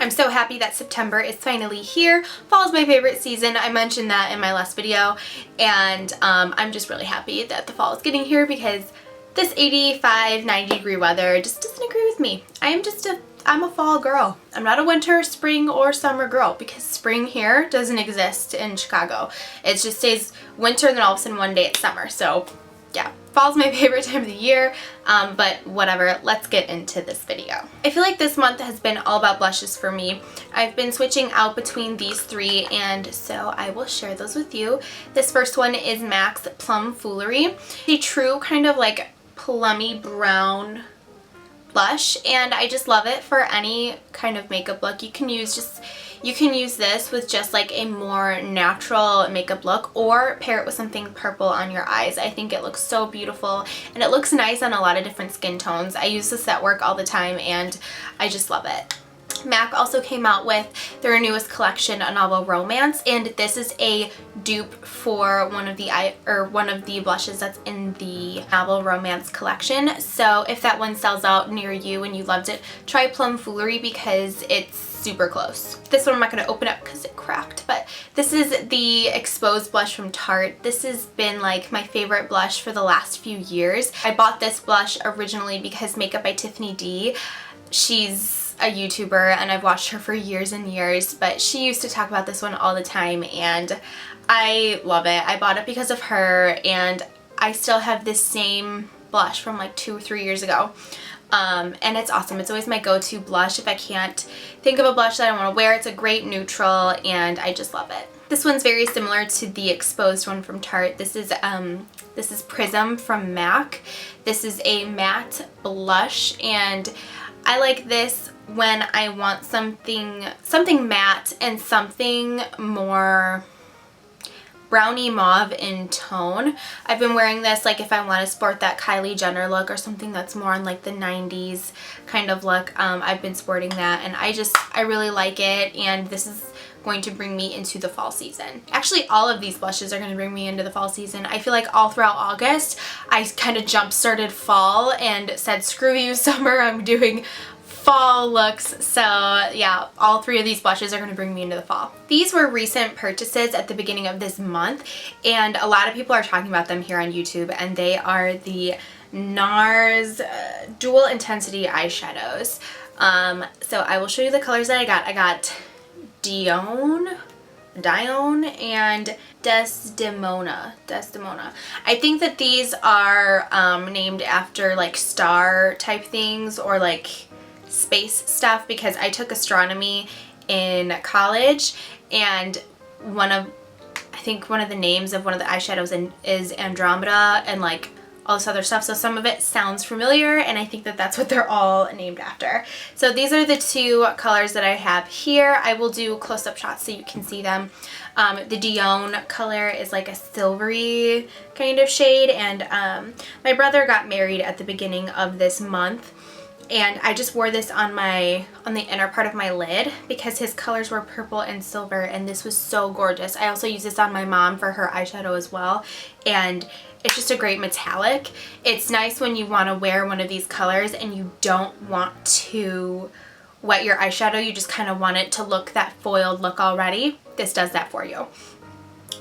I'm so happy that September is finally here. Fall is my favorite season. I mentioned that in my last video, and I'm just really happy that the fall is getting here because this 85, 90 degree weather just doesn't agree with me. I'm a fall girl. I'm not a winter, spring, or summer girl because spring here doesn't exist in Chicago. It just stays winter and then all of a sudden one day it's summer. So yeah, fall's my favorite time of the year, but whatever, let's get into this video. I feel like this month has been all about blushes for me. I've been switching out between these three, and so I will share those with you. This first one is MAC's Plum Foolery, a true kind of like plummy brown blush, and I just love it for any kind of makeup look. You can use this with just like a more natural makeup look or pair it with something purple on your eyes. I think it looks so beautiful and it looks nice on a lot of different skin tones. I use this at work all the time and I just love it. MAC also came out with their newest collection, A Novel Romance, and this is a dupe for one of the blushes that's in the Novel Romance collection. So if that one sells out near you and you loved it, try Plum Foolery because it's super close. This one I'm not going to open up because it cracked, but this is the Exposed blush from Tarte. This has been like my favorite blush for the last few years. I bought this blush originally because Makeup by Tiffany D, she's a YouTuber and I've watched her for years and years, but she used to talk about this one all the time and I love it. I bought it because of her and I still have this same blush from like 2 or 3 years ago. And it's awesome. It's always my go-to blush if I can't think of a blush that I want to wear. It's a great neutral and I just love it. This one's very similar to the Exposed one from Tarte. This is Prism from MAC. This is a matte blush and I like this when I want something matte and something more brownie mauve in tone. I've been wearing this like if I want to sport that Kylie Jenner look or something that's more on like the 90s kind of look. I've been sporting that and I really like it, and this is going to bring me into the fall season. Actually, all of these blushes are going to bring me into the fall season. I feel like all throughout August I kind of jump started fall and said screw you summer, I'm doing fall looks. So yeah, all three of these blushes are going to bring me into the fall. These were recent purchases at the beginning of this month and a lot of people are talking about them here on YouTube, and they are the NARS Dual Intensity eyeshadows. So I will show you the colors that I got. I got Dione and Desdemona. I think that these are named after like star type things or like space stuff because I took astronomy in college, and I think one of the names of one of the eyeshadows is Andromeda and like all this other stuff, so some of it sounds familiar and I think that that's what they're all named after. So these are the two colors that I have here. I will do close-up shots so you can see them. The Dione color is like a silvery kind of shade, and my brother got married at the beginning of this month and I just wore this on the inner part of my lid because his colors were purple and silver and this was so gorgeous. I also use this on my mom for her eyeshadow as well, and it's just a great metallic. It's nice when you want to wear one of these colors and you don't want to wet your eyeshadow, you just kind of want it to look that foiled look already. This does that for you.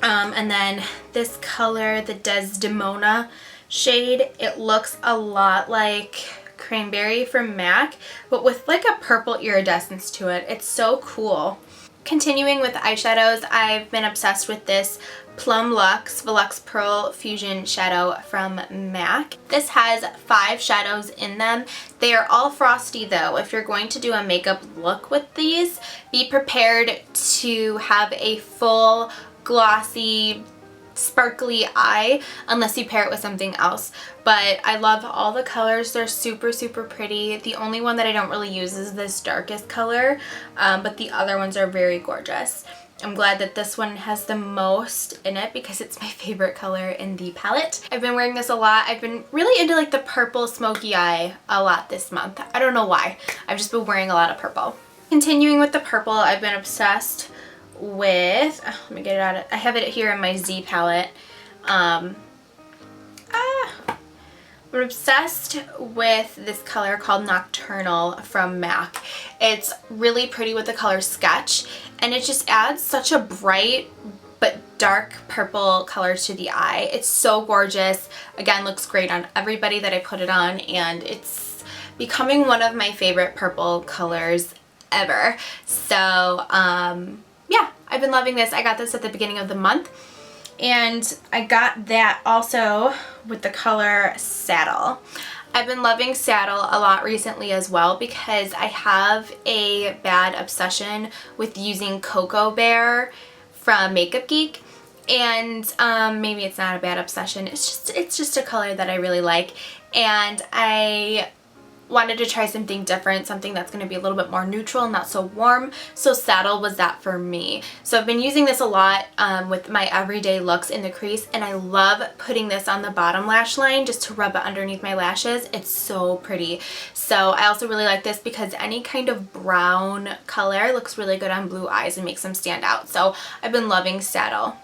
And then this color, the Desdemona shade, it looks a lot like Cranberry from MAC, but with like a purple iridescence to it. It's so cool. Continuing with eyeshadows, I've been obsessed with this Plum Luxe Volux Pearl Fusion Shadow from MAC. This has 5 shadows in them. They are all frosty though. If you're going to do a makeup look with these, be prepared to have a full glossy sparkly eye unless you pair it with something else. But I love all the colors. They're super pretty. The only one that I don't really use is this darkest color, but the other ones are very gorgeous. I'm glad that this one has the most in it because it's my favorite color in the palette. I've been wearing this a lot. I've been really into like the purple smoky eye a lot this month. I don't know why. I've just been wearing a lot of purple. Continuing with the purple, I've been obsessed with, let me get it out. I have it here in my Z palette. I'm obsessed with this color called Nocturnal from MAC. It's really pretty with the color Sketch, and it just adds such a bright but dark purple color to the eye. It's so gorgeous. Again, looks great on everybody that I put it on, and it's becoming one of my favorite purple colors ever. So yeah, I've been loving this. I got this at the beginning of the month, and I got that also with the color Saddle. I've been loving Saddle a lot recently as well because I have a bad obsession with using Cocoa Bear from Makeup Geek, and maybe it's not a bad obsession, it's just a color that I really like, and I wanted to try something different, something that's going to be a little bit more neutral, not so warm, so Saddle was that for me. So I've been using this a lot with my everyday looks in the crease, and I love putting this on the bottom lash line just to rub it underneath my lashes. It's so pretty. So I also really like this because any kind of brown color looks really good on blue eyes and makes them stand out. So I've been loving Saddle.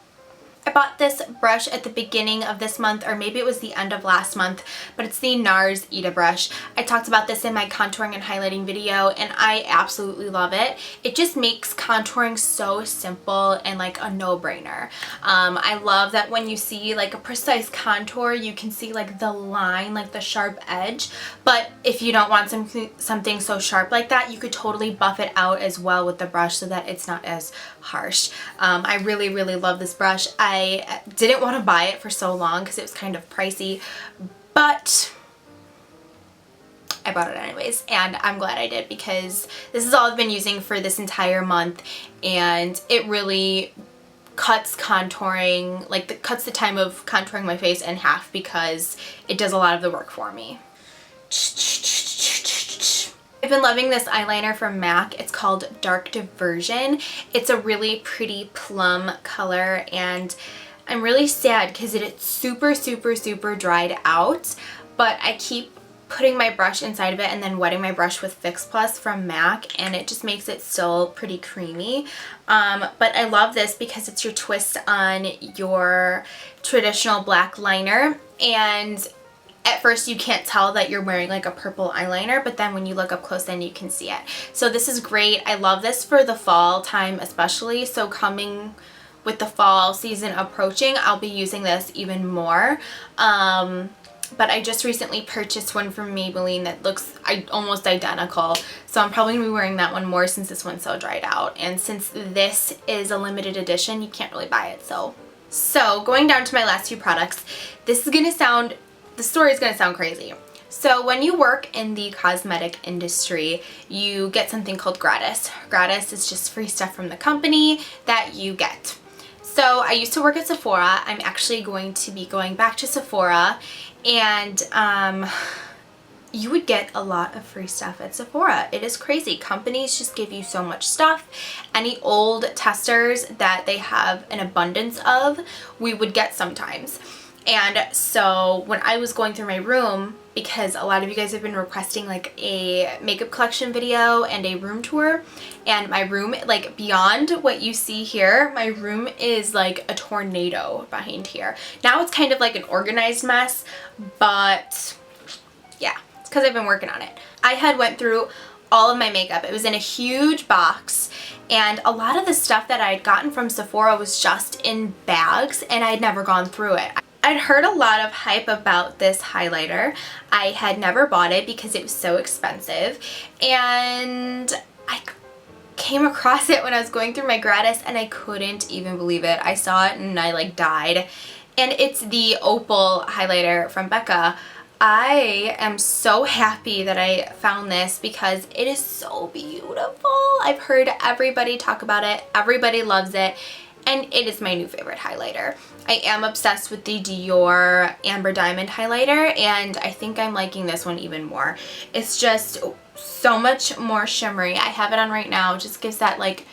I bought this brush at the beginning of this month, or maybe it was the end of last month, but it's the NARS Ita brush. I talked about this in my contouring and highlighting video, and I absolutely love it. It just makes contouring so simple and like a no-brainer. I love that when you see like a precise contour, you can see like the line, like the sharp edge, but if you don't want something so sharp like that, you could totally buff it out as well with the brush so that it's not as harsh. I really, really love this brush. I didn't want to buy it for so long because it was kind of pricey, but I bought it anyways, and I'm glad I did because this is all I've been using for this entire month, and it really cuts contouring, like cuts the time of contouring my face in half because it does a lot of the work for me. I've been loving this eyeliner from MAC. It's called Dark Diversion. It's a really pretty plum color, and I'm really sad because it's super, super, super dried out, but I keep putting my brush inside of it and then wetting my brush with Fix Plus from MAC, and it just makes it still pretty creamy. But I love this because it's your twist on your traditional black liner, and at first you can't tell that you're wearing like a purple eyeliner, but then when you look up close then you can see it. So this is great. I love this for the fall time especially, so coming with the fall season approaching, I'll be using this even more. But I just recently purchased one from Maybelline that looks almost identical, so I'm probably going to be wearing that one more since this one's so dried out, and since this is a limited edition, you can't really buy it. So going down to my last two products, this is going to sound, the story is going to sound crazy. So when you work in the cosmetic industry, you get something called gratis. Gratis is just free stuff from the company that you get. So I used to work at Sephora. I'm actually going to be going back to Sephora, and you would get a lot of free stuff at Sephora. It is crazy. Companies just give you so much stuff. Any old testers that they have an abundance of, we would get sometimes. And so when I was going through my room, because a lot of you guys have been requesting like a makeup collection video and a room tour, and my room, like beyond what you see here, my room is like a tornado behind here. Now it's kind of like an organized mess, but yeah, it's because I've been working on it. I had went through all of my makeup. It was in a huge box, and a lot of the stuff that I had gotten from Sephora was just in bags, and I had never gone through it. I'd heard a lot of hype about this highlighter. I had never bought it because it was so expensive, and I came across it when I was going through my gratis, and I couldn't even believe it. I saw it and I like died. And it's the Opal highlighter from Becca. I am so happy that I found this because it is so beautiful. I've heard everybody talk about it. Everybody loves it. And it is my new favorite highlighter. I am obsessed with the Dior Amber Diamond highlighter, and I think I'm liking this one even more. It's just so much more shimmery. I have it on right now. It just gives that like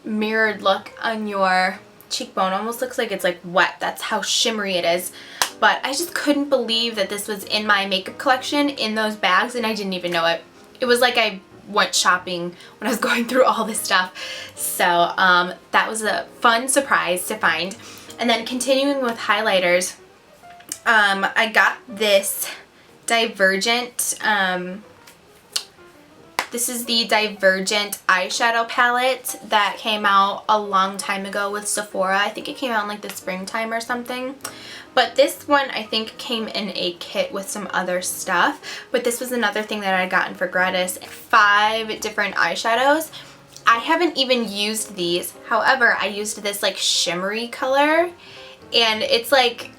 mirrored look on your cheekbone. Almost looks like it's like wet. That's how shimmery it is. But I just couldn't believe that this was in my makeup collection in those bags, and I didn't even know it. It was like I went shopping when I was going through all this stuff. So that was a fun surprise to find. And then continuing with highlighters, I got this Divergent, this is the Divergent eyeshadow palette that came out a long time ago with Sephora. I think it came out in like the springtime or something. But this one I think came in a kit with some other stuff. But this was another thing that I'd gotten for gratis. 5 different eyeshadows. I haven't even used these. However, I used this like shimmery color. And it's like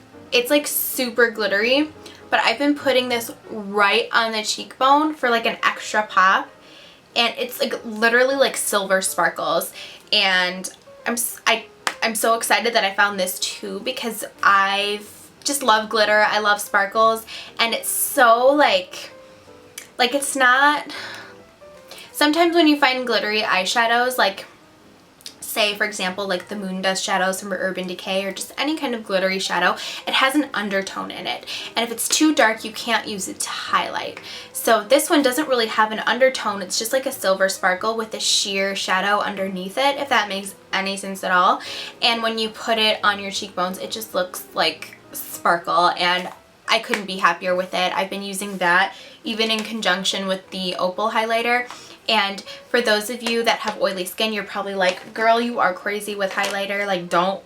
super glittery. But I've been putting this right on the cheekbone for like an extra pop. And it's like literally like silver sparkles. And I'm so excited that I found this too because I just love glitter. I love sparkles. And it's so like it's not... Sometimes when you find glittery eyeshadows, like say for example like the Moon Dust shadows from Urban Decay or just any kind of glittery shadow, it has an undertone in it. And if it's too dark, you can't use it to highlight. So this one doesn't really have an undertone. It's just like a silver sparkle with a sheer shadow underneath it, if that makes any sense at all. And when you put it on your cheekbones, it just looks like sparkle, and I couldn't be happier with it. I've been using that even in conjunction with the Opal highlighter. And for those of you that have oily skin, you're probably like, girl, you are crazy with highlighter. Like, don't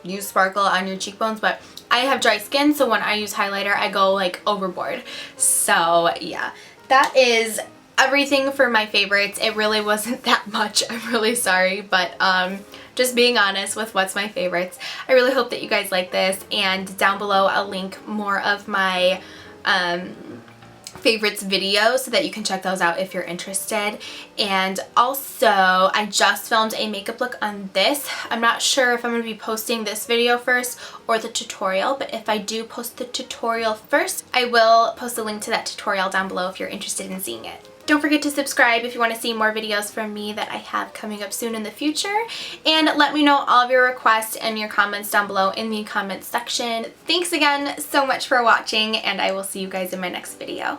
use sparkle on your cheekbones. But I have dry skin, so when I use highlighter, I go like overboard. So yeah, that is everything for my favorites. It really wasn't that much. I'm really sorry, but just being honest with what's my favorites. I really hope that you guys like this, and down below I'll link more of my favorites videos so that you can check those out if you're interested. And also I just filmed a makeup look on this. I'm not sure if I'm going to be posting this video first or the tutorial, but if I do post the tutorial first, I will post a link to that tutorial down below if you're interested in seeing it. Don't forget to subscribe if you want to see more videos from me that I have coming up soon in the future. And let me know all of your requests and your comments down below in the comments section. Thanks again so much for watching, and I will see you guys in my next video.